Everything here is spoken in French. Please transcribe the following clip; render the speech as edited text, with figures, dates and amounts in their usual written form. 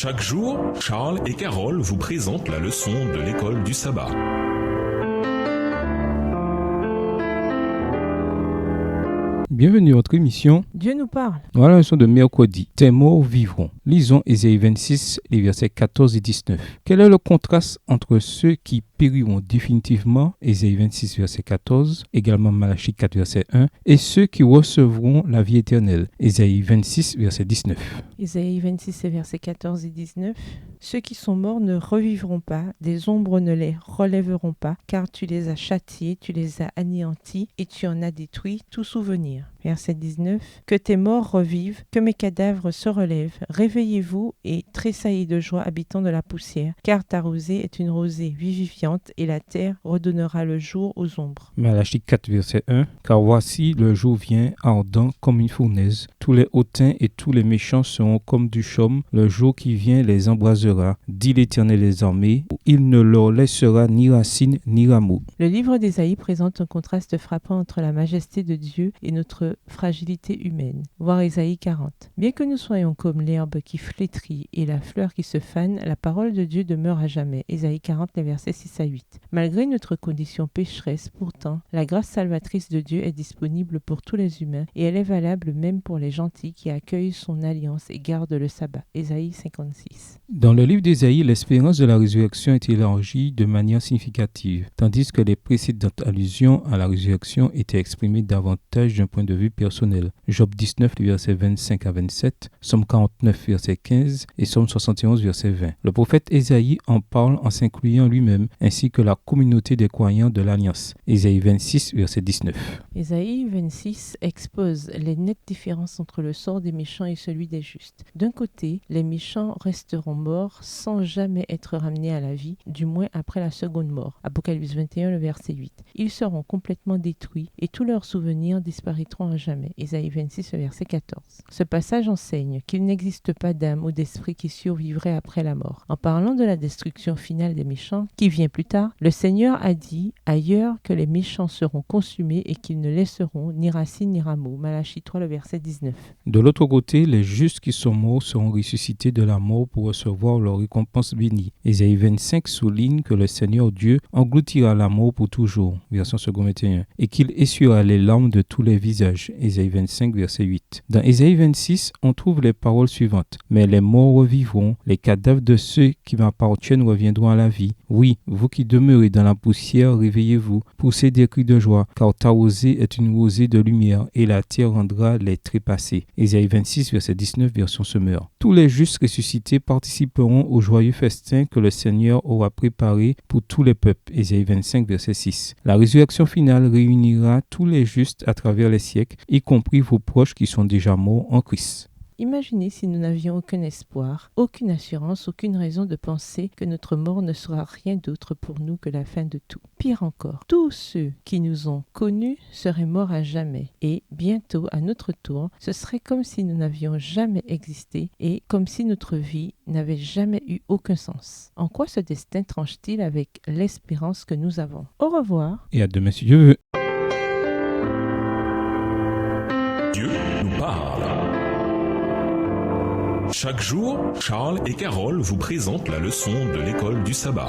Chaque jour, Charles et Carole vous présentent la leçon de l'école du sabbat. Bienvenue à votre émission. Dieu nous parle. Voilà la leçon de mercredi. Tes morts vivront. Lisons Ésaïe 26, les versets 14 et 19. Quel est le contraste entre ceux qui périront définitivement, Ésaïe 26, verset 14, également Malachie 4, verset 1, et ceux qui recevront la vie éternelle, Ésaïe 26, verset 19. Ésaïe 26, versets 14 et 19. Ceux qui sont morts ne revivront pas, des ombres ne les relèveront pas, car tu les as châtiés, tu les as anéantis, et tu en as détruit tout souvenir. Verset 19. Que tes morts revivent, que mes cadavres se relèvent. Réveillez-vous et tressaillez de joie, habitants de la poussière, car ta rosée est une rosée vivifiante et la terre redonnera le jour aux ombres. Malachie 4, verset 1. Car voici, le jour vient ardent comme une fournaise. Tous les hautains et tous les méchants seront comme du chaume. Le jour qui vient les embrasera, dit l'Éternel des armées. Il ne leur laissera ni racine ni rameau. Le livre d'Ésaïe présente un contraste frappant entre la majesté de Dieu et notre fragilité humaine. Voir Ésaïe 40. Bien que nous soyons comme l'herbe qui flétrit et la fleur qui se fane, la parole de Dieu demeure à jamais. Ésaïe 40, les versets 6 à 8. Malgré notre condition pécheresse, pourtant, la grâce salvatrice de Dieu est disponible pour tous les humains et elle est valable même pour les gentils qui accueillent son alliance et gardent le sabbat. Ésaïe 56. Dans le livre d'Ésaïe, l'espérance de la résurrection est élargie de manière significative, tandis que les précédentes allusions à la résurrection étaient exprimées davantage d'un point de vue personnel. Job 19, versets 25 à 27, Somme 49, verset 15 et Somme 71, verset 20. Le prophète Ésaïe en parle en s'incluant lui-même, ainsi que la communauté des croyants de l'Alliance. Ésaïe 26, verset 19. Ésaïe 26 expose les nettes différences entre le sort des méchants et celui des justes. D'un côté, les méchants resteront morts sans jamais être ramenés à la vie, du moins après la seconde mort. Apocalypse 21, le verset 8. Ils seront complètement détruits et tous leurs souvenirs disparaîtront à jamais. Ésaïe 26, verset 14. Ce passage enseigne qu'il n'existe pas d'âme ou d'esprit qui survivrait après la mort. En parlant de la destruction finale des méchants, qui vient plus tard, le Seigneur a dit ailleurs que les méchants seront consumés et qu'ils ne laisseront ni racines ni rameaux. Malachie 3, le verset 19. De l'autre côté, les justes qui sont morts seront ressuscités de la mort pour recevoir leur récompense bénie. Ésaïe 25 souligne que le Seigneur Dieu engloutira la mort pour toujours, version 2 21, et qu'il essuiera les larmes de tous les visages. Ésaïe 25, verset 8. Dans Ésaïe 26, on trouve les paroles suivantes. Mais les morts revivront, les cadavres de ceux qui m'appartiennent reviendront à la vie. Oui, vous qui demeurez dans la poussière, réveillez-vous, poussez des cris de joie, car ta rosée est une rosée de lumière, et la terre rendra les trépassés. Ésaïe 26, verset 19, version Semeur. Tous les justes ressuscités participeront au joyeux festin que le Seigneur aura préparé pour tous les peuples. Ésaïe 25, verset 6. La résurrection finale réunira tous les justes à travers les siècles, y compris vos proches qui sont déjà morts en Christ. Imaginez si nous n'avions aucun espoir, aucune assurance, aucune raison de penser que notre mort ne sera rien d'autre pour nous que la fin de tout. Pire encore, tous ceux qui nous ont connus seraient morts à jamais et bientôt, à notre tour, ce serait comme si nous n'avions jamais existé et comme si notre vie n'avait jamais eu aucun sens. En quoi ce destin tranche-t-il avec l'espérance que nous avons? Au revoir. Et à demain si Dieu veut. Dieu nous parle. Chaque jour, Charles et Carole vous présentent la leçon de l'école du sabbat.